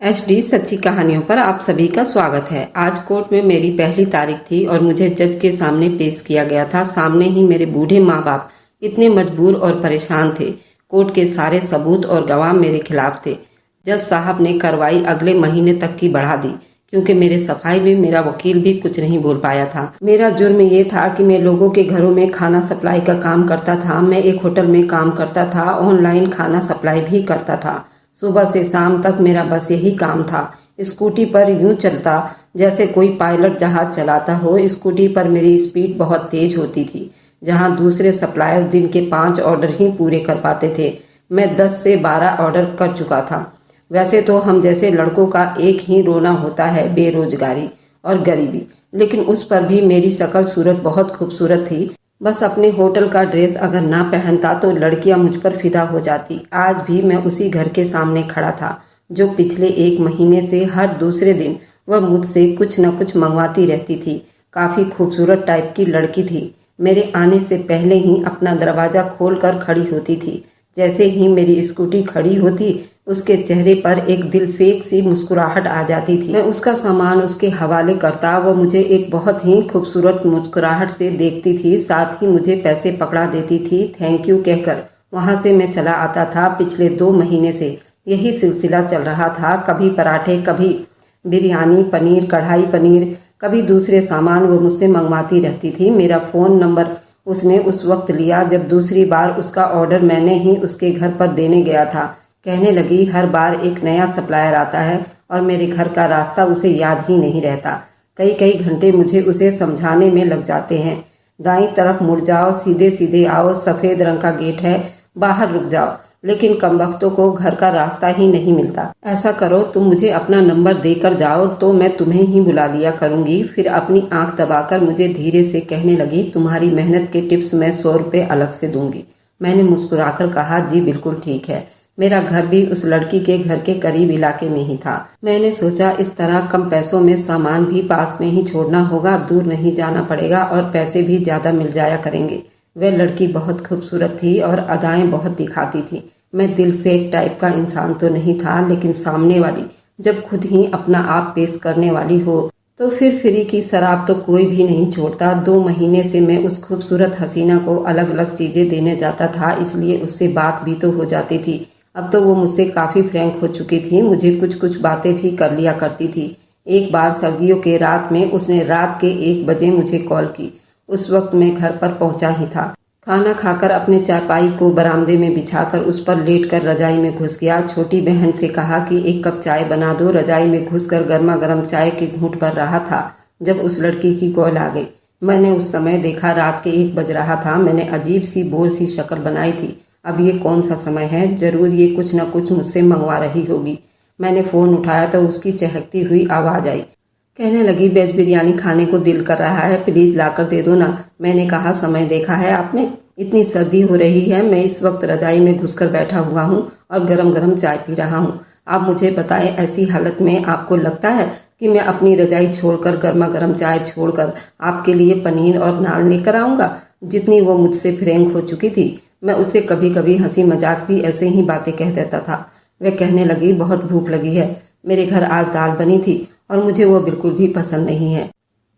HD सच्ची कहानियों पर आप सभी का स्वागत है। आज कोर्ट में मेरी पहली तारीख थी और मुझे जज के सामने पेश किया गया था। सामने ही मेरे बूढ़े माँ बाप इतने मजबूर और परेशान थे। कोर्ट के सारे सबूत और गवाह मेरे खिलाफ थे। जज साहब ने कार्रवाई अगले महीने तक की बढ़ा दी क्योंकि मेरे सफाई में मेरा वकील भी कुछ नहीं बोल पाया था। मेरा जुर्म ये था कि मैं लोगों के घरों में खाना सप्लाई का काम करता था। मैं एक होटल में काम करता था, ऑनलाइन खाना सप्लाई भी करता था। सुबह से शाम तक मेरा बस यही काम था। स्कूटी पर यूं चलता जैसे कोई पायलट जहाज चलाता हो। स्कूटी पर मेरी स्पीड बहुत तेज होती थी। जहां दूसरे सप्लायर दिन के 5 ऑर्डर ही पूरे कर पाते थे, मैं 10 से 12 ऑर्डर कर चुका था। वैसे तो हम जैसे लड़कों का एक ही रोना होता है, बेरोजगारी और गरीबी, लेकिन उस पर भी मेरी शक्ल सूरत बहुत खूबसूरत थी। बस अपने होटल का ड्रेस अगर ना पहनता तो लड़कियां मुझ पर फिदा हो जाती। आज भी मैं उसी घर के सामने खड़ा था जो पिछले 1 महीने से हर दूसरे दिन वह मुझसे कुछ न कुछ मंगवाती रहती थी। काफी खूबसूरत टाइप की लड़की थी। मेरे आने से पहले ही अपना दरवाजा खोल कर खड़ी होती थी। जैसे ही मेरी स्कूटी खड़ी होती, उसके चेहरे पर एक दिल फेक सी मुस्कुराहट आ जाती थी। मैं उसका सामान उसके हवाले करता, वो मुझे एक बहुत ही खूबसूरत मुस्कुराहट से देखती थी। साथ ही मुझे पैसे पकड़ा देती थी थैंक यू कहकर। वहां से मैं चला आता था। पिछले 2 महीने से यही सिलसिला चल रहा था। कभी पराठे, कभी बिरयानी, पनीर, कढ़ाई पनीर, कभी दूसरे सामान वो मुझसे मंगवाती रहती थी। मेरा फ़ोन नंबर उसने उस वक्त लिया जब दूसरी बार उसका ऑर्डर मैंने ही उसके घर पर देने गया था। कहने लगी हर बार एक नया सप्लायर आता है और मेरे घर का रास्ता उसे याद ही नहीं रहता। कई कई घंटे मुझे उसे समझाने में लग जाते हैं। दाईं तरफ मुड़ जाओ, सीधे सीधे आओ, सफ़ेद रंग का गेट है, बाहर रुक जाओ। लेकिन कमबख्तों को घर का रास्ता ही नहीं मिलता। ऐसा करो, तुम मुझे अपना नंबर देकर जाओ तो मैं तुम्हें ही बुला लिया करूंगी। फिर अपनी आंख दबाकर मुझे धीरे से कहने लगी तुम्हारी मेहनत के टिप्स मैं 100 रुपये अलग से दूंगी। मैंने मुस्कुराकर कहा जी बिल्कुल ठीक है। मेरा घर भी उस लड़की के घर के करीब इलाके में ही था। मैंने सोचा इस तरह कम पैसों में सामान भी पास में ही छोड़ना होगा, दूर नहीं जाना पड़ेगा और पैसे भी ज्यादा मिल जाया करेंगे। वह लड़की बहुत खूबसूरत थी और अदाएं बहुत दिखाती थी। मैं दिल फेक टाइप का इंसान तो नहीं था, लेकिन सामने वाली जब खुद ही अपना आप पेश करने वाली हो तो फिर फ्री की शराब तो कोई भी नहीं छोड़ता। 2 महीने से मैं उस खूबसूरत हसीना को अलग अलग चीजें देने जाता था, इसलिए उससे बात भी तो हो जाती थी। अब तो वो मुझसे काफी फ्रैंक हो चुकी थी। मुझे कुछ कुछ बातें भी कर लिया करती थी। एक बार सर्दियों के रात में उसने रात के 1 बजे मुझे कॉल की। उस वक्त मैं घर पर पहुंचा ही था। खाना खाकर अपने चारपाई को बरामदे में बिछाकर उस पर लेटकर रजाई में घुस गया। छोटी बहन से कहा कि 1 कप चाय बना दो। रजाई में घुसकर गर्मा गर्म चाय के घूंट भर रहा था जब उस लड़की की कॉल आ गई। मैंने उस समय देखा रात के 1 बज रहा था। मैंने अजीब सी बोर सी शक्ल बनाई थी। अब ये कौन सा समय है, जरूर ये कुछ न कुछ मुझसे मंगवा रही होगी। मैंने फोन उठाया तो उसकी चहकती हुई आवाज आई। कहने लगी वेज बिरयानी खाने को दिल कर रहा है, प्लीज लाकर दे दो ना। मैंने कहा समय देखा है आपने, इतनी सर्दी हो रही है, मैं इस वक्त रजाई में घुसकर बैठा हुआ हूँ और गरम गरम चाय पी रहा हूँ। आप मुझे बताएं ऐसी हालत में आपको लगता है कि मैं अपनी रजाई छोड़कर गर्मा गर्म चाय छोड़कर आपके लिए पनीर और नान लेकर आऊंगा। जितनी वो मुझसे फ्रैंक हो चुकी थी, मैं उससे कभी कभी हंसी मजाक भी ऐसे ही बातें कह देता था। वह कहने लगी बहुत भूख लगी है, मेरे घर आज दाल बनी थी और मुझे वो बिल्कुल भी पसंद नहीं है।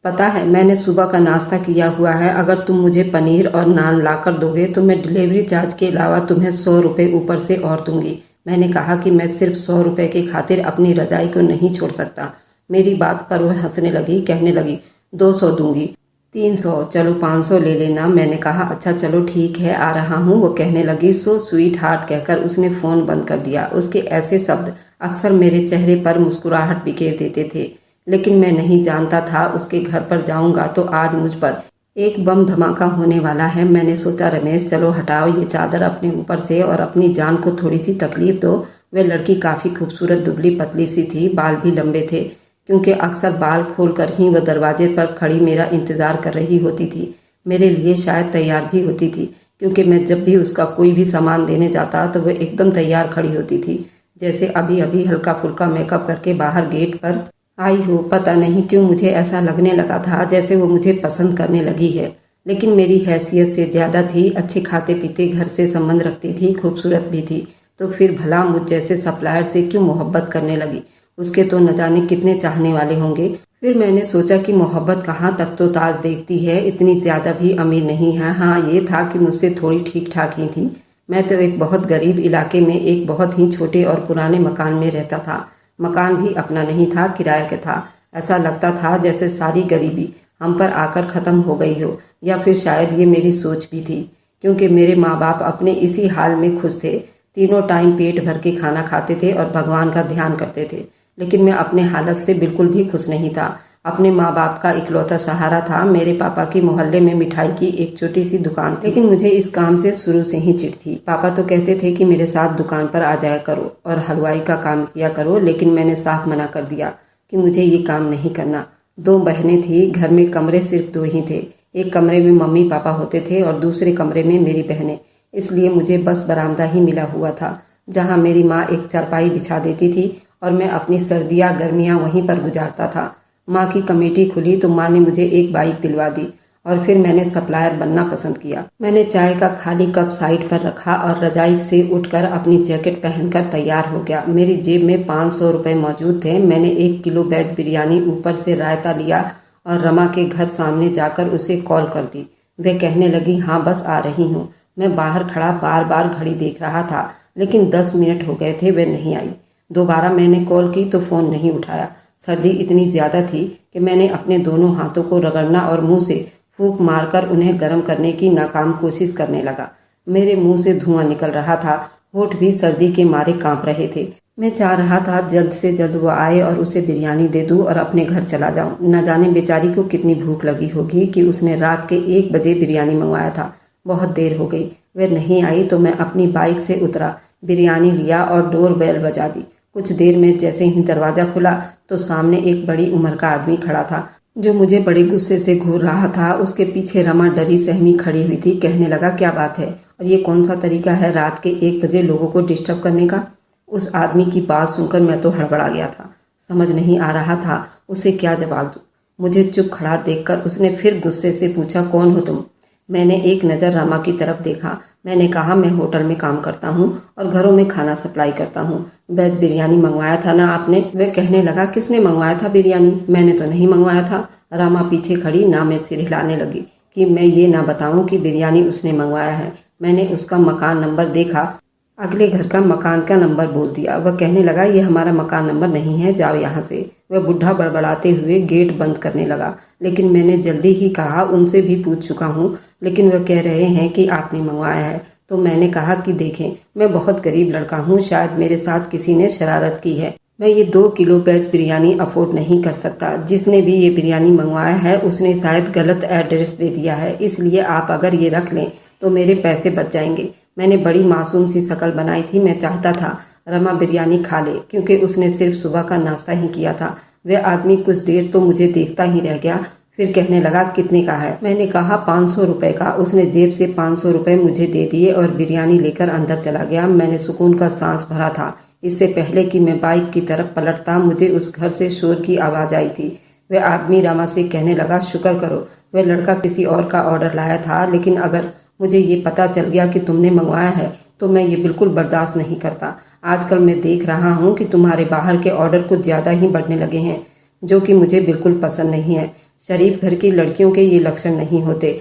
पता है मैंने सुबह का नाश्ता किया हुआ है, अगर तुम मुझे पनीर और नान लाकर दोगे तो मैं डिलीवरी चार्ज के अलावा तुम्हें 100 रुपये ऊपर से और दूंगी। मैंने कहा कि मैं सिर्फ 100 रुपये की खातिर अपनी रजाई को नहीं छोड़ सकता। मेरी बात पर वह हंसने लगी। कहने लगी 200 दूंगी, 300, चलो 500 ले लेना। मैंने कहा अच्छा चलो ठीक है, आ रहा हूँ। वो कहने लगी सो स्वीट हार्ट कहकर उसने फोन बंद कर दिया। उसके ऐसे शब्द अक्सर मेरे चेहरे पर मुस्कुराहट बिखेर देते थे, लेकिन मैं नहीं जानता था उसके घर पर जाऊंगा तो आज मुझ पर एक बम धमाका होने वाला है। मैंने सोचा रमेश चलो हटाओ ये चादर अपने ऊपर से और अपनी जान को थोड़ी सी तकलीफ दो। वह लड़की काफी खूबसूरत दुबली पतली सी थी, बाल भी लंबे थे क्योंकि अक्सर बाल खोलकर ही वह दरवाजे पर खड़ी मेरा इंतजार कर रही होती थी। मेरे लिए शायद तैयार भी होती थी क्योंकि मैं जब भी उसका कोई भी सामान देने जाता तो वह एकदम तैयार खड़ी होती थी, जैसे अभी अभी हल्का फुल्का मेकअप करके बाहर गेट पर आई हो। पता नहीं क्यों मुझे ऐसा लगने लगा था जैसे वो मुझे पसंद करने लगी है, लेकिन मेरी हैसियत से ज्यादा थी। अच्छे खाते पीते घर से संबंध रखती थी, खूबसूरत भी थी, तो फिर भला मुझ जैसे सप्लायर से क्यों मोहब्बत करने लगी। उसके तो न जाने कितने चाहने वाले होंगे। फिर मैंने सोचा कि मोहब्बत कहाँ तक तो ताज देखती है, इतनी ज्यादा भी अमीर नहीं है। हाँ, ये था कि मुझसे थोड़ी ठीक ठाक ही थी। मैं तो एक बहुत गरीब इलाके में एक बहुत ही छोटे और पुराने मकान में रहता था। मकान भी अपना नहीं था, किराए का था। ऐसा लगता था जैसे सारी गरीबी हम पर आकर खत्म हो गई हो, या फिर शायद ये मेरी सोच भी थी, क्योंकि मेरे माँ बाप अपने इसी हाल में खुश थे। तीनों टाइम पेट भर के खाना खाते थे और भगवान का ध्यान करते थे। लेकिन मैं अपने हालत से बिल्कुल भी खुश नहीं था। अपने माँ बाप का इकलौता सहारा था मेरे पापा की मोहल्ले में मिठाई की एक छोटी सी दुकान थी। लेकिन मुझे इस काम से शुरू से ही चिढ़ थी। पापा तो कहते थे कि मेरे साथ दुकान पर आ जाया करो और हलवाई का काम किया करो, लेकिन मैंने साफ मना कर दिया कि मुझे ये काम नहीं करना। 2 बहनें थी, घर में कमरे सिर्फ 2 ही थे। एक कमरे में मम्मी पापा होते थे और दूसरे कमरे में मेरी बहनें। इसलिए मुझे बस बरामदा ही मिला हुआ था, जहाँ मेरी माँ एक चारपाई बिछा देती थी और मैं अपनी सर्दियाँ गर्मियाँ वहीं पर गुजारता था। माँ की कमेटी खुली तो माँ ने मुझे एक बाइक दिलवा दी और फिर मैंने सप्लायर बनना पसंद किया। मैंने चाय का खाली कप साइड पर रखा और रजाई से उठकर अपनी जैकेट पहनकर तैयार हो गया। मेरी जेब में 500 रुपये मौजूद थे। मैंने 1 किलो वेज बिरयानी, ऊपर से रायता लिया और रमा के घर सामने जाकर उसे कॉल कर दी। वह कहने लगी, हाँ बस आ रही हूँ। मैं बाहर खड़ा बार बार घड़ी देख रहा था, लेकिन 10 मिनट हो गए थे, वह नहीं आई। दोबारा मैंने कॉल की तो फोन नहीं उठाया। सर्दी इतनी ज्यादा थी कि मैंने अपने दोनों हाथों को रगड़ना और मुंह से फूंक मारकर उन्हें गर्म करने की नाकाम कोशिश करने लगा। मेरे मुंह से धुआं निकल रहा था, होठ भी सर्दी के मारे कांप रहे थे। मैं चाह रहा था जल्द से जल्द वो आए और उसे बिरयानी दे दूं और अपने घर चला जाऊं। न जाने बेचारी को कितनी भूख लगी होगी कि उसने रात के 1 बजे बिरयानी मंगवाया था। बहुत देर हो गई, वह नहीं आई तो मैं अपनी बाइक से उतरा, बिरयानी लिया और डोर बेल बजा दी। कुछ देर में जैसे ही दरवाजा खुला तो सामने एक बड़ी उम्र का आदमी खड़ा था, जो मुझे बड़े गुस्से से घूर रहा था। उसके पीछे रमा डरी सहमी खड़ी हुई थी। कहने लगा, क्या बात है और ये कौन सा तरीका है रात के 1 बजे लोगों को डिस्टर्ब करने का। उस आदमी की बात सुनकर मैं तो हड़बड़ा गया था। समझ नहीं आ रहा था उसे क्या जवाब दूं। मुझे चुप खड़ा देखकर उसने फिर गुस्से से पूछा, कौन हो तुम। मैंने एक नज़र रमा की तरफ देखा। मैंने कहा, मैं होटल में काम करता हूँ और घरों में खाना सप्लाई करता हूँ। वेज बिरयानी मंगवाया था ना आपने। वह कहने लगा, किसने मंगवाया था बिरयानी। मैंने तो नहीं मंगवाया था। रमा पीछे खड़ी ना में सिर हिलाने लगी कि मैं ये ना बताऊं कि बिरयानी उसने मंगवाया है। मैंने उसका मकान नंबर देखा, अगले घर का मकान का नंबर बोल दिया। वह कहने लगा, ये हमारा मकान नंबर नहीं है, जाओ यहाँ से। वह बुढ़ा बड़बड़ाते हुए गेट बंद करने लगा, लेकिन मैंने जल्दी ही कहा, उनसे भी पूछ चुका हूँ, लेकिन वह कह रहे हैं कि आपने मंगवाया है। तो मैंने कहा कि देखें, मैं बहुत गरीब लड़का हूँ, शायद मेरे साथ किसी ने शरारत की है। मैं ये 2 किलो वेज बिरयानी अफोर्ड नहीं कर सकता। जिसने भी ये बिरयानी मंगवाया है उसने शायद गलत एड्रेस दे दिया है, इसलिए आप अगर ये रख लें तो मेरे पैसे बच जाएंगे। मैंने बड़ी मासूम सी शक्ल बनाई थी। मैं चाहता था रमा बिरयानी खा ले, क्योंकि उसने सिर्फ सुबह का नाश्ता ही किया था। वह आदमी कुछ देर तो मुझे देखता ही रह गया, फिर कहने लगा, कितने का है। मैंने कहा, 500 रुपए का। उसने जेब से 500 रुपए मुझे दे दिए और बिरयानी लेकर अंदर चला गया। मैंने सुकून का सांस भरा था। इससे पहले कि मैं बाइक की तरफ पलटता, मुझे उस घर से शोर की आवाज आई थी। वह आदमी रमा से कहने लगा, शुक्र करो वह लड़का किसी और का ऑर्डर लाया था, लेकिन अगर मुझे ये पता चल गया कि तुमने मंगवाया है तो मैं ये बिल्कुल बर्दाश्त नहीं करता। आजकल मैं देख रहा हूँ कि तुम्हारे बाहर के ऑर्डर कुछ ज्यादा ही बढ़ने लगे हैं, जो कि मुझे बिल्कुल पसंद नहीं है। शरीफ घर की लड़कियों के ये लक्षण नहीं होते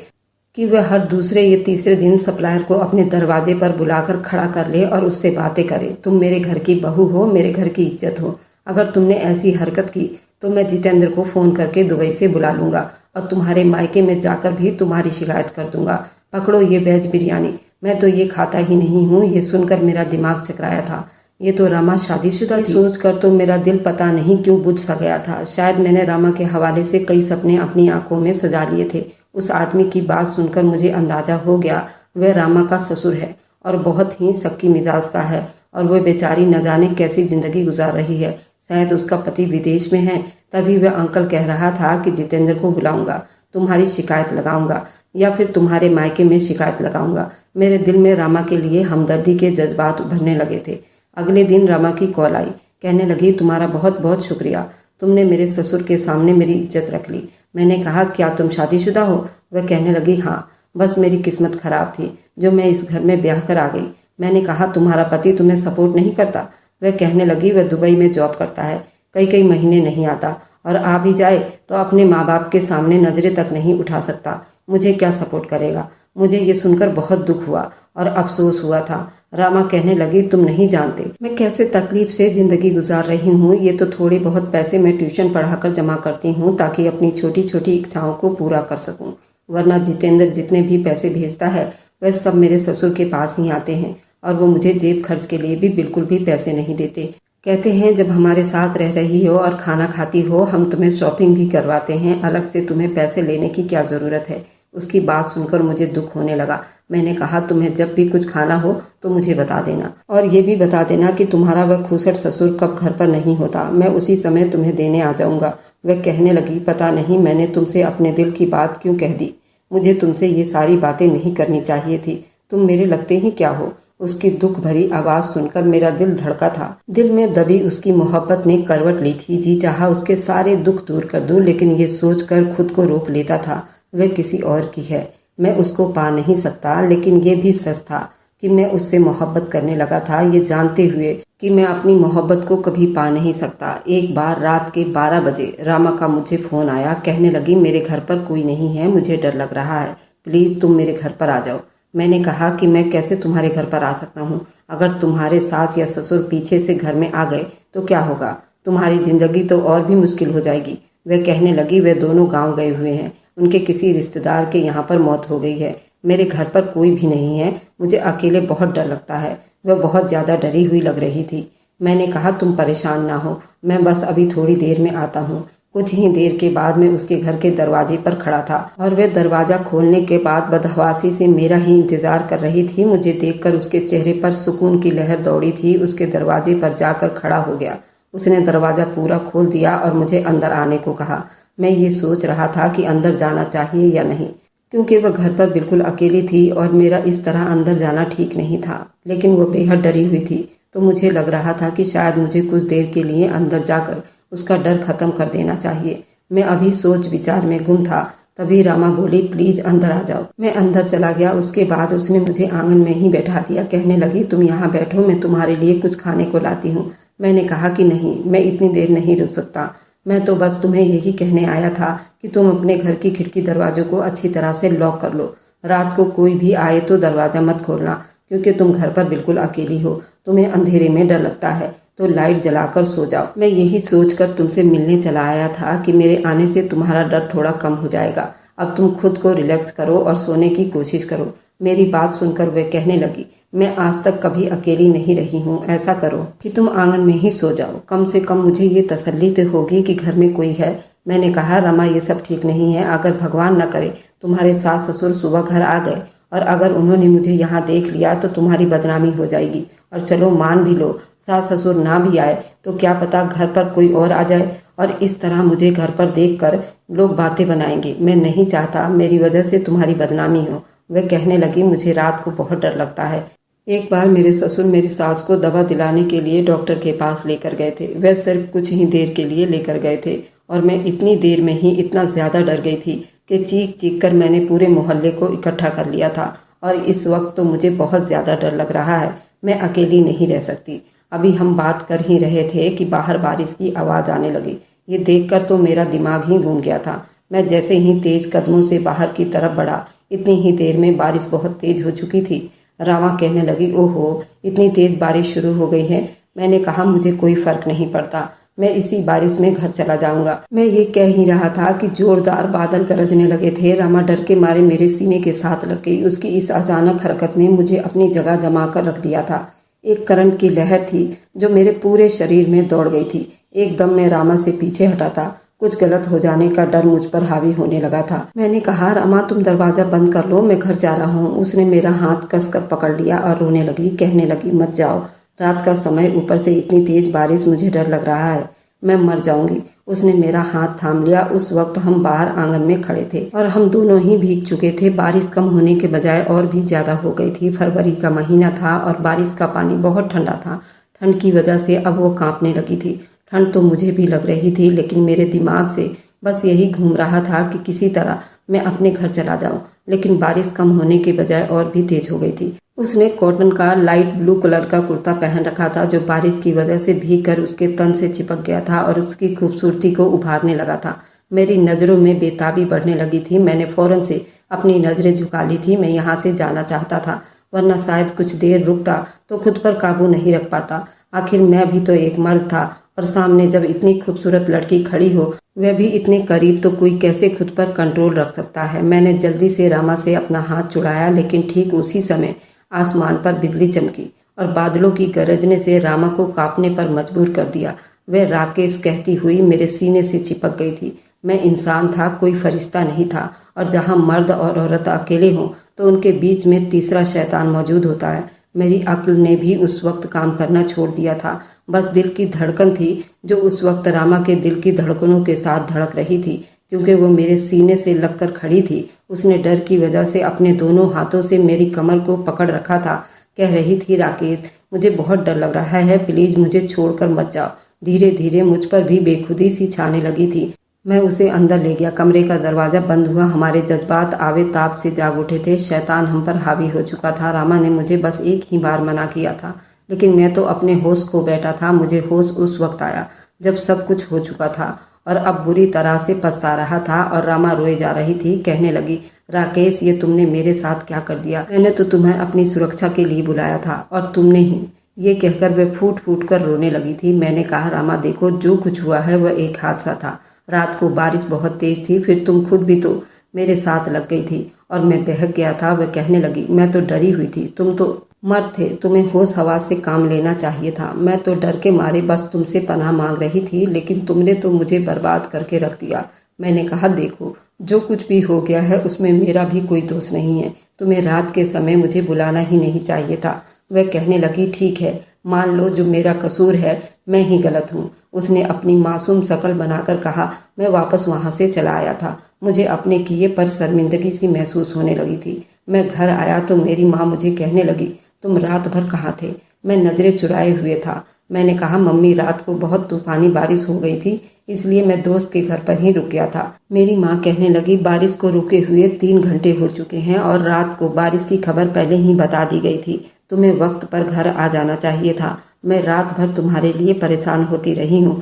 कि वह हर दूसरे या तीसरे दिन सप्लायर को अपने दरवाजे पर बुलाकर खड़ा कर ले और उससे बातें करे। तुम मेरे घर की बहू हो, मेरे घर की इज्जत हो। अगर तुमने ऐसी हरकत की तो मैं जितेंद्र को फोन करके दुबई से बुला लूंगा और तुम्हारे मायके में जाकर भी तुम्हारी शिकायत कर दूंगा। पकड़ो ये वेज बिरयानी। मैं तो ये खाता ही नहीं हूँ। ये सुनकर मेरा दिमाग चकराया था। ये तो रमा शादीशुदा सोच कर तो मेरा दिल पता नहीं क्यों बुझ सा गया था। शायद मैंने रमा के हवाले से कई सपने अपनी आंखों में सजा लिए थे। उस आदमी की बात सुनकर मुझे अंदाजा हो गया वह रमा का ससुर है और बहुत ही शक्की मिजाज का है, और वह बेचारी न जाने कैसी जिंदगी गुजार रही है। शायद उसका पति विदेश में है, तभी वह अंकल कह रहा था कि जितेंद्र को बुलाऊंगा, तुम्हारी शिकायत लगाऊंगा या फिर तुम्हारे मायके में शिकायत लगाऊंगा। मेरे दिल में रमा के लिए हमदर्दी के जज्बात उभरने लगे थे। अगले दिन रमा की कॉल आई। कहने लगी, तुम्हारा बहुत बहुत शुक्रिया, तुमने मेरे ससुर के सामने मेरी इज्जत रख ली। मैंने कहा, क्या तुम शादीशुदा हो। वह कहने लगी, हाँ, बस मेरी किस्मत खराब थी जो मैं इस घर में ब्याह कर आ गई। मैंने कहा, तुम्हारा पति तुम्हें सपोर्ट नहीं करता। वह कहने लगी, वह दुबई में जॉब करता है, कई कई महीने नहीं आता, और आ भी जाए तो अपने माँ बाप के सामने नजरें तक नहीं उठा सकता। मुझे क्या सपोर्ट करेगा? मुझे ये सुनकर बहुत दुख हुआ और अफसोस हुआ था। रामा कहने लगी, तुम नहीं जानते मैं कैसे तकलीफ से जिंदगी गुजार रही हूँ। ये तो थोड़े बहुत पैसे मैं ट्यूशन पढ़ाकर जमा करती हूँ ताकि अपनी छोटी छोटी इच्छाओं को पूरा कर सकूँ, वरना जितेंद्र जितने भी पैसे भेजता है वह सब मेरे ससुर के पास ही आते हैं, और वो मुझे जेब खर्च के लिए भी बिल्कुल भी पैसे नहीं देते। कहते हैं जब हमारे साथ रह रही हो और खाना खाती हो हम तुम्हें शॉपिंग भी करवाते हैं, अलग से तुम्हें पैसे लेने की क्या ज़रूरत है। उसकी बात सुनकर मुझे दुख होने लगा। मैंने कहा, तुम्हें जब भी कुछ खाना हो तो मुझे बता देना, और ये भी बता देना कि तुम्हारा वह खूसट ससुर कब घर पर नहीं होता, मैं उसी समय तुम्हें देने आ जाऊंगा। वह कहने लगी, पता नहीं मैंने तुमसे अपने दिल की बात क्यों कह दी। मुझे तुमसे ये सारी बातें नहीं करनी चाहिए थी, तुम मेरे लगते ही क्या हो। उसकी दुख भरी आवाज सुनकर मेरा दिल धड़का था। दिल में दबी उसकी मोहब्बत ने करवट ली थी। जी चाहा उसके सारे दुख दूर कर दूं, लेकिन ये सोचकर खुद को रोक लेता था वह किसी और की है, मैं उसको पा नहीं सकता। लेकिन ये भी सच था कि मैं उससे मोहब्बत करने लगा था, ये जानते हुए कि मैं अपनी मोहब्बत को कभी पा नहीं सकता। एक बार रात के 12 बजे रामा का मुझे फोन आया। कहने लगी, मेरे घर पर कोई नहीं है, मुझे डर लग रहा है, प्लीज तुम मेरे घर पर आ जाओ। मैंने कहा कि मैं कैसे तुम्हारे घर पर आ सकता हूँ? अगर तुम्हारे सास या ससुर पीछे से घर में आ गए तो क्या होगा? तुम्हारी जिंदगी तो और भी मुश्किल हो जाएगी। वह कहने लगी, वे दोनों गांव गए हुए हैं, उनके किसी रिश्तेदार के यहाँ पर मौत हो गई है। मेरे घर पर कोई भी नहीं है, मुझे अकेले बहुत डर लगता है। वह बहुत ज्यादा डरी हुई लग रही थी। मैंने कहा, तुम परेशान ना हो, मैं बस अभी थोड़ी देर में आता हूँ। कुछ ही देर के बाद मैं उसके घर के दरवाजे पर खड़ा था और वह दरवाजा खोलने के बाद बदहवासी से मेरा ही इंतजार कर रही थी। मुझे देखकर उसके चेहरे पर सुकून की लहर दौड़ी थी। उसके दरवाजे पर जाकर खड़ा हो गया। उसने दरवाजा पूरा खोल दिया और मुझे अंदर आने को कहा। मैं ये सोच रहा था कि अंदर जाना चाहिए या नहीं, क्योंकि वह घर पर बिल्कुल अकेली थी और मेरा इस तरह अंदर जाना ठीक नहीं था। लेकिन वह बेहद डरी हुई थी, तो मुझे लग रहा था कि शायद मुझे कुछ देर के लिए अंदर जाकर उसका डर खत्म कर देना चाहिए। मैं अभी सोच विचार में गुम था, तभी रामा बोली, प्लीज अंदर आ जाओ। मैं अंदर चला गया। उसके बाद उसने मुझे आंगन में ही बैठा दिया। कहने लगी, तुम यहाँ बैठो, मैं तुम्हारे लिए कुछ खाने को लाती हूँ। मैंने कहा कि नहीं, मैं इतनी देर नहीं रुक सकता। मैं तो बस तुम्हें यही कहने आया था कि तुम अपने घर की खिड़की दरवाजों को अच्छी तरह से लॉक कर लो। रात को कोई भी आए तो दरवाजा मत खोलना, क्योंकि तुम घर पर बिल्कुल अकेली हो। तुम्हें अंधेरे में डर लगता है तो लाइट जलाकर सो जाओ। मैं यही सोचकर तुमसे मिलने चला आया था कि मेरे आने से तुम्हारा डर थोड़ा कम हो जाएगा। अब तुम खुद को रिलैक्स करो और सोने की कोशिश करो। मेरी बात सुनकर वह कहने लगी, मैं आज तक कभी अकेली नहीं रही हूँ, ऐसा करो कि तुम आंगन में ही सो जाओ, कम से कम मुझे ये तसल्ली तो होगी कि घर में कोई है। मैंने कहा, रमा ये सब ठीक नहीं है। अगर भगवान न करे तुम्हारे सास ससुर सुबह घर आ गए और अगर उन्होंने मुझे यहाँ देख लिया तो तुम्हारी बदनामी हो जाएगी। और चलो मान भी लो सास ससुर ना भी आए तो क्या पता घर पर कोई और आ जाए और इस तरह मुझे घर पर देखकर लोग बातें बनाएंगे। मैं नहीं चाहता मेरी वजह से तुम्हारी बदनामी हो। वह कहने लगी, मुझे रात को बहुत डर लगता है। एक बार मेरे ससुर मेरी सास को दवा दिलाने के लिए डॉक्टर के पास लेकर गए थे। वह सिर्फ कुछ ही देर के लिए लेकर गए थे और मैं इतनी देर में ही इतना ज्यादा डर गई थी कि चीख चीख कर मैंने पूरे मोहल्ले को इकट्ठा कर लिया था। और इस वक्त तो मुझे बहुत ज्यादा डर लग रहा है, मैं अकेली नहीं रह सकती। अभी हम बात कर ही रहे थे कि बाहर बारिश की आवाज आने लगी। ये देखकर तो मेरा दिमाग ही घूम गया था। मैं जैसे ही तेज कदमों से बाहर की तरफ बढ़ा, इतनी ही देर में बारिश बहुत तेज हो चुकी थी। रामा कहने लगी, ओहो इतनी तेज बारिश शुरू हो गई है। मैंने कहा, मुझे कोई फर्क नहीं पड़ता, मैं इसी बारिश में घर चला जाऊंगा। मैं ये कह ही रहा था कि जोरदार बादल गरजने लगे थे। रामा डर के मारे मेरे सीने के साथ लग गई। उसकी इस अचानक हरकत ने मुझे अपनी जगह जमा कर रख दिया था। एक करंट की लहर थी जो मेरे पूरे शरीर में दौड़ गई थी। एकदम मैं रामा से पीछे हटा था। कुछ गलत हो जाने का डर मुझ पर हावी होने लगा था। मैंने कहा, रामा तुम दरवाजा बंद कर लो, मैं घर जा रहा हूँ। उसने मेरा हाथ कसकर पकड़ लिया और रोने लगी। कहने लगी, मत जाओ, रात का समय, ऊपर से इतनी तेज बारिश, मुझे डर लग रहा है, मैं मर जाऊंगी। उसने मेरा हाथ थाम लिया। उस वक्त हम बाहर आंगन में खड़े थे और हम दोनों ही भीग चुके थे। बारिश कम होने के बजाय और भी ज्यादा हो गई थी। फरवरी का महीना था और बारिश का पानी बहुत ठंडा था। ठंड की वजह से अब वो कांपने लगी थी। ठंड तो मुझे भी लग रही थी, लेकिन मेरे दिमाग से बस यही घूम रहा था कि किसी तरह मैं अपने घर चला जाऊं। लेकिन बारिश कम होने के बजाय और भी तेज हो गई थी। उसने कॉटन का लाइट ब्लू कलर का कुर्ता पहन रखा था जो बारिश की वजह से भीगकर उसके तन से चिपक गया था और उसकी खूबसूरती को उभारने लगा था। मेरी नज़रों में बेताबी बढ़ने लगी थी। मैंने फौरन से अपनी नज़रें झुका ली थी। मैं यहाँ से जाना चाहता था, वरना शायद कुछ देर रुकता तो खुद पर काबू नहीं रख पाता। आखिर मैं भी तो एक मर्द था और सामने जब इतनी खूबसूरत लड़की खड़ी हो, वह भी इतने करीब, तो कोई कैसे खुद पर कंट्रोल रख सकता है। मैंने जल्दी से रामा से अपना हाथ छुड़ाया, लेकिन ठीक उसी समय आसमान पर बिजली चमकी और बादलों की गरजने से रामा को कांपने पर मजबूर कर दिया। वह राकेश कहती हुई मेरे सीने से चिपक गई थी। मैं इंसान था, कोई फरिश्ता नहीं था, और जहां मर्द और औरत अकेले हों तो उनके बीच में तीसरा शैतान मौजूद होता है। मेरी अक्ल ने भी उस वक्त काम करना छोड़ दिया था। बस दिल की धड़कन थी जो उस वक्त रामा के दिल की धड़कनों के साथ धड़क रही थी, क्योंकि वो मेरे सीने से लगकर खड़ी थी। उसने डर की वजह से अपने दोनों हाथों से मेरी कमर को पकड़ रखा था। कह रही थी, राकेश, मुझे बहुत डर लग रहा है, प्लीज मुझे छोड़कर मत जाओ। धीरे धीरे मुझ पर भी बेखुदी सी छाने लगी थी। मैं उसे अंदर ले गया। कमरे का दरवाजा बंद हुआ। हमारे जज्बात आवे ताप से जाग उठे थे। शैतान हम पर हावी हो चुका था। रामा ने मुझे बस एक ही बार मना किया था, लेकिन मैं तो अपने होश खो बैठा था। मुझे होश उस वक्त आया जब सब कुछ हो चुका था और अब बुरी तरह से पछता रहा था। और रामा रोए जा रही थी। कहने लगी, राकेश, ये तुमने मेरे साथ क्या कर दिया? मैंने तो तुम्हें अपनी सुरक्षा के लिए बुलाया था और तुमने ही। ये कहकर वह फूट फूट कर रोने लगी थी। मैंने कहा, रामा देखो, जो कुछ हुआ है वह एक हादसा था। रात को बारिश बहुत तेज थी, फिर तुम खुद भी तो मेरे साथ लग गई थी और मैं बहक गया था। वह कहने लगी, मैं तो डरी हुई थी, तुम तो मर्द थे, तुम्हें होश हवास से काम लेना चाहिए था। मैं तो डर के मारे बस तुमसे पनाह मांग रही थी, लेकिन तुमने तो मुझे बर्बाद करके रख दिया। मैंने कहा, देखो, जो कुछ भी हो गया है उसमें मेरा भी कोई दोष नहीं है। तुम्हें रात के समय मुझे बुलाना ही नहीं चाहिए था। वह कहने लगी, ठीक है, मान लो जो मेरा कसूर है, मैं ही गलत हूँ। उसने अपनी मासूम शक्ल बनाकर कहा। मैं वापस वहां से चला आया था। मुझे अपने किए पर शर्मिंदगी सी महसूस होने लगी थी। मैं घर आया तो मेरी माँ मुझे कहने लगी, तुम रात भर कहाँ थे? मैं नजरें चुराए हुए था। मैंने कहा, मम्मी, रात को बहुत तूफानी बारिश हो गई थी, इसलिए मैं दोस्त के घर पर ही रुक गया था। मेरी माँ कहने लगी, बारिश को रुके हुए 3 घंटे हो चुके हैं और रात को बारिश की खबर पहले ही बता दी गई थी। तुम्हें वक्त पर घर आ जाना चाहिए था। मैं रात भर तुम्हारे लिए परेशान होती रही हूँ।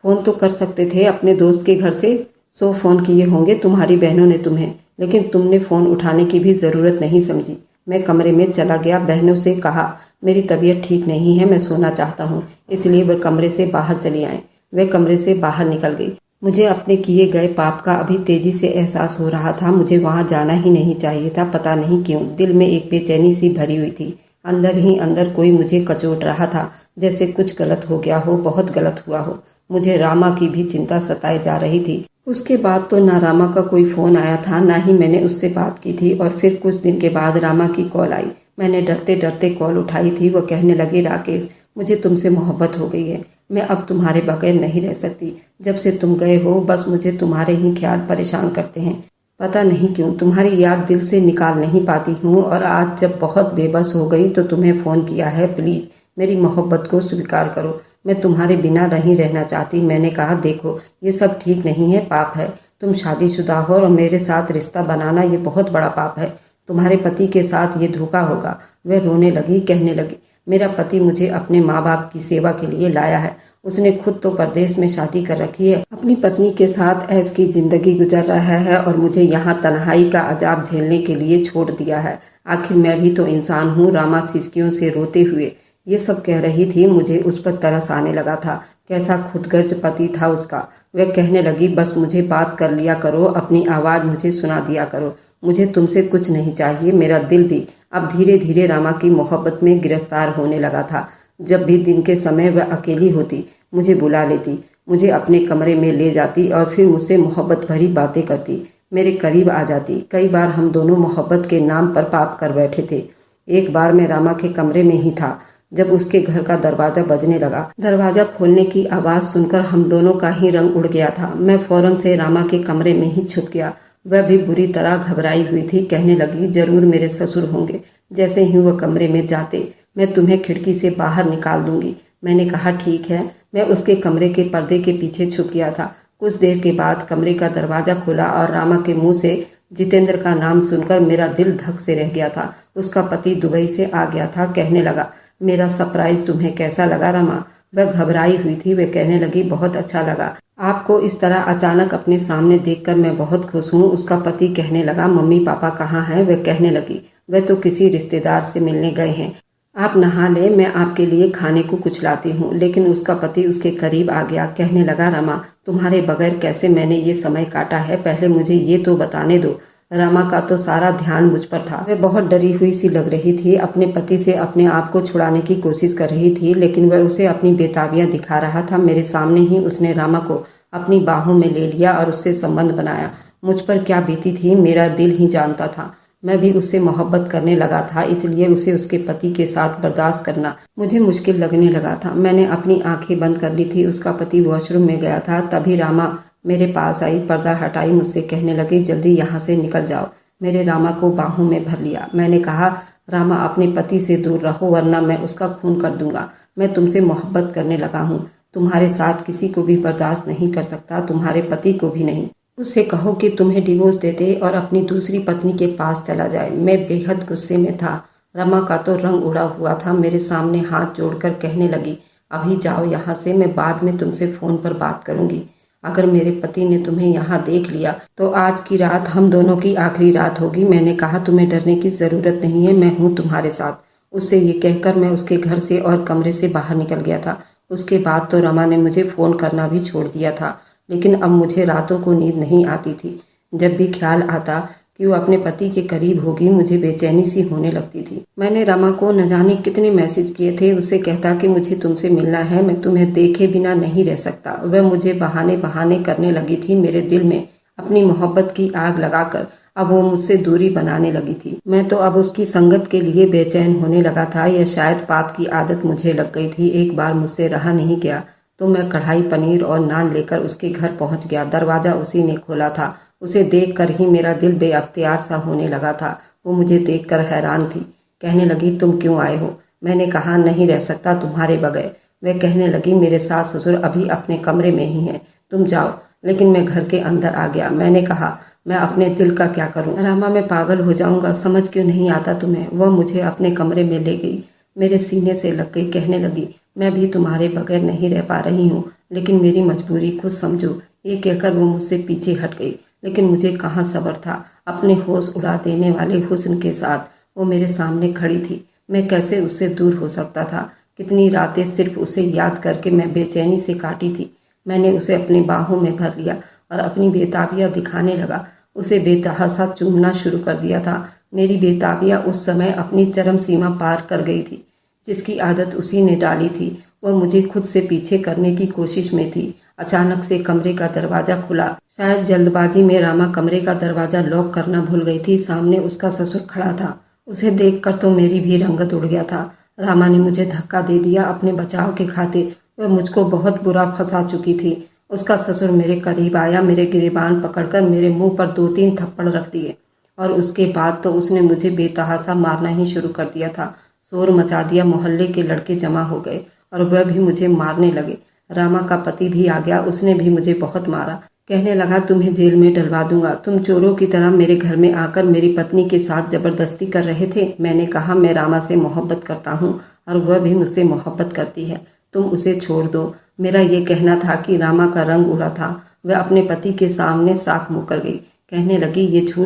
फोन तो कर सकते थे अपने दोस्त के घर से। 100 फोन किए होंगे तुम्हारी बहनों ने तुम्हें, लेकिन तुमने फोन उठाने की भी जरूरत नहीं समझी। मैं कमरे में चला गया। बहनों से कहा, मेरी तबीयत ठीक नहीं है, मैं सोना चाहता हूँ, इसलिए वह कमरे से बाहर चली आए। वह कमरे से बाहर निकल गई। मुझे अपने किए गए पाप का अभी तेजी से एहसास हो रहा था। मुझे वहां जाना ही नहीं चाहिए था। पता नहीं क्यों दिल में एक बेचैनी सी भरी हुई थी। अंदर ही अंदर कोई मुझे कचोट रहा था, जैसे कुछ गलत हो गया हो, बहुत गलत हुआ हो। मुझे रामा की भी चिंता सताए जा रही थी। उसके बाद तो ना रामा का कोई फोन आया था, ना ही मैंने उससे बात की थी। और फिर कुछ दिन के बाद रामा की कॉल आई। मैंने डरते डरते कॉल उठाई थी। वो कहने लगी, राकेश, मुझे तुमसे मोहब्बत हो गई है। मैं अब तुम्हारे बगैर नहीं रह सकती। जब से तुम गए हो, बस मुझे तुम्हारे ही ख्याल परेशान करते हैं। पता नहीं क्यों तुम्हारी याद दिल से निकाल नहीं पाती हूँ, और आज जब बहुत बेबस हो गई तो तुम्हें फोन किया है। प्लीज मेरी मोहब्बत को स्वीकार करो। मैं तुम्हारे बिना नहीं रहना चाहती। मैंने कहा, देखो, ये सब ठीक नहीं है, पाप है। तुम शादीशुदा हो और मेरे साथ रिश्ता बनाना ये बहुत बड़ा पाप है। तुम्हारे पति के साथ ये धोखा होगा। वह रोने लगी। कहने लगी, मेरा पति मुझे अपने माँ बाप की सेवा के लिए लाया है। उसने खुद तो परदेश में शादी कर रखी है, अपनी पत्नी के साथ ऐश की जिंदगी गुजार रहा है, और मुझे यहाँ तन्हाई का अजाब झेलने के लिए छोड़ दिया है। आखिर मैं भी तो इंसान हूँ। रामा सिसकियों से रोते हुए ये सब कह रही थी। मुझे उस पर तरस आने लगा था। कैसा खुदगर्ज पति था उसका। वह कहने लगी, बस मुझे बात कर लिया करो, अपनी आवाज मुझे सुना दिया करो। मुझे तुमसे कुछ नहीं चाहिए। मेरा दिल भी अब धीरे धीरे रामा की मोहब्बत में गिरफ्तार होने लगा था। जब भी दिन के समय वह अकेली होती, मुझे बुला लेती, मुझे अपने कमरे में ले जाती और फिर मुझसे मोहब्बत भरी बातें करती, मेरे करीब आ जाती। कई बार हम दोनों मोहब्बत के नाम पर पाप कर बैठे थे। एक बार मैं रामा के कमरे में ही था जब उसके घर का दरवाजा बजने लगा। दरवाजा खोलने की आवाज सुनकर हम दोनों का ही रंग उड़ गया था। मैं फौरन से रामा के कमरे में ही छुप गया। वह भी बुरी तरह घबराई हुई थी। कहने लगी, जरूर मेरे ससुर होंगे। जैसे ही वह कमरे में जाते, मैं तुम्हें खिड़की से बाहर निकाल दूंगी। मैंने कहा, ठीक है। मैं उसके कमरे के पर्दे के पीछे छुप गया था। कुछ देर के बाद कमरे का दरवाजा खुला और रामा के मुंह से जितेंद्र का नाम सुनकर मेरा दिल धक से रह गया था। उसका पति दुबई से आ गया था। कहने लगा, मेरा सरप्राइज तुम्हें कैसा लगा रमा? वह घबराई हुई थी। वह कहने लगी, बहुत अच्छा लगा। आपको इस तरह अचानक अपने सामने देखकर मैं बहुत खुश हूँ। उसका पति कहने लगा, मम्मी पापा कहाँ हैं? वह कहने लगी, वह तो किसी रिश्तेदार से मिलने गए हैं। आप नहा ले, मैं आपके लिए खाने को कुछ लाती हूँ। लेकिन उसका पति उसके करीब आ गया। कहने लगा, रमा, तुम्हारे बगैर कैसे मैंने ये समय काटा है, पहले मुझे ये तो बताने दो। रमा का तो सारा ध्यान मुझ पर था। वह बहुत डरी हुई सी लग रही थी। अपने पति से अपने आप को छुड़ाने की कोशिश कर रही थी, लेकिन वह उसे अपनी बेताबियां दिखा रहा था। मेरे सामने ही उसने रमा को अपनी बाहों में ले लिया और उससे संबंध बनाया। मुझ पर क्या बीती थी मेरा दिल ही जानता था। मैं भी उससे मोहब्बत करने लगा था, इसलिए उसे उसके पति के साथ बर्दाश्त करना मुझे मुश्किल लगने लगा था। मैंने अपनी आंखें बंद कर ली थी। उसका पति वॉशरूम में गया था। तभी रामा मेरे पास आई, पर्दा हटाई, मुझसे कहने लगी, जल्दी यहाँ से निकल जाओ। मेरे रामा को बाहों में भर लिया। मैंने कहा, रामा, अपने पति से दूर रहो, वरना मैं उसका खून कर दूंगा। मैं तुमसे मोहब्बत करने लगा हूँ। तुम्हारे साथ किसी को भी बर्दाश्त नहीं कर सकता, तुम्हारे पति को भी नहीं। उसे कहो कि तुम्हें डिवोर्स दे दे और अपनी दूसरी पत्नी के पास चला जाए। मैं बेहद गुस्से में था। रमा का तो रंग उड़ा हुआ था। मेरे सामने हाथ जोड़कर कहने लगी, अभी जाओ यहाँ से, मैं बाद में तुमसे फोन पर बात करूंगी। अगर मेरे पति ने तुम्हें यहाँ देख लिया तो आज की रात हम दोनों की आखिरी रात होगी। मैंने कहा, तुम्हें डरने की जरूरत नहीं है, मैं हूँ तुम्हारे साथ। उससे ये कहकर मैं उसके घर से और कमरे से बाहर निकल गया था। उसके बाद तो रमा ने मुझे फोन करना भी छोड़ दिया था। लेकिन अब मुझे रातों को नींद नहीं आती थी। जब भी ख्याल आता कि वो अपने पति के करीब होगी, मुझे बेचैनी सी होने लगती थी। मैंने रमा को न जाने कितने मैसेज किए थे। उससे कहता कि मुझे तुमसे मिलना है, मैं तुम्हें देखे बिना नहीं रह सकता। वह मुझे बहाने बहाने करने लगी थी। मेरे दिल में अपनी मोहब्बत की आग लगाकर अब वो मुझसे दूरी बनाने लगी थी। मैं तो अब उसकी संगत के लिए बेचैन होने लगा था। यह शायद पाप की आदत मुझे लग गई थी। एक बार मुझसे रहा नहीं गया तो मैं कढ़ाई पनीर और नान लेकर उसके घर पहुंच गया। दरवाजा उसी ने खोला था। उसे देखकर ही मेरा दिल बेअख्तियार सा होने लगा था। वो मुझे देखकर हैरान थी। कहने लगी, तुम क्यों आए हो? मैंने कहा, नहीं रह सकता तुम्हारे बगैर। वह कहने लगी, मेरे सास ससुर अभी अपने कमरे में ही हैं, तुम जाओ। लेकिन मैं घर के अंदर आ गया। मैंने कहा, मैं अपने दिल का क्या करूं? रामा, मैं पागल हो जाऊंगा, समझ क्यों नहीं आता तुम्हें? वह मुझे अपने कमरे में ले गई, मेरे सीने से लग गई। कहने लगी, मैं भी तुम्हारे बगैर नहीं रह पा रही हूँ, लेकिन मेरी मजबूरी खुद समझो। ये कहकर वो मुझसे पीछे हट गई। लेकिन मुझे कहाँ सब्र था। अपने होश उड़ा देने वाले हुस्न के साथ वो मेरे सामने खड़ी थी। मैं कैसे उससे दूर हो सकता था? कितनी रातें सिर्फ उसे याद करके मैं बेचैनी से काटी थी। मैंने उसे अपनी बाहों में भर लिया और अपनी बेताबियां दिखाने लगा। उसे बेतहासा चूमना शुरू कर दिया था। मेरी बेताबियां उस समय अपनी चरम सीमा पार कर गई थी। जिसकी आदत उसी ने डाली थी, वह मुझे खुद से पीछे करने की कोशिश में थी। अचानक से कमरे का दरवाजा खुला। शायद जल्दबाजी में रामा कमरे का दरवाजा लॉक करना भूल गई थी। सामने उसका ससुर खड़ा था। उसे देखकर तो मेरी भी रंगत उड़ गया था। रामा ने मुझे धक्का दे दिया अपने बचाव के खातिर। वह मुझको बहुत बुरा फंसा चुकी थी। उसका ससुर मेरे करीब आया। मेरे गिरेबान पकड़कर मेरे मुंह पर 2-3 थप्पड़ रख दिए और उसके बाद तो उसने मुझे बेतहासा मारना ही शुरू कर दिया था। शोर मचा दिया। मोहल्ले के लड़के जमा हो गए और वह भी मुझे मारने लगे। रामा का पति भी आ गया। उसने भी मुझे बहुत मारा। कहने लगा, तुम्हें जेल में डलवा दूंगा। तुम चोरों की तरह मेरे घर में आकर मेरी पत्नी के साथ जबरदस्ती कर रहे थे। मैंने कहा, मैं रामा से मोहब्बत करता हूँ और वह भी मुझसे मोहब्बत करती है। तुम उसे छोड़ दो। मेरा ये कहना था कि रामा का रंग उड़ा था। वह अपने पति के सामने साख मुकर गई। कहने लगी, ये झूठ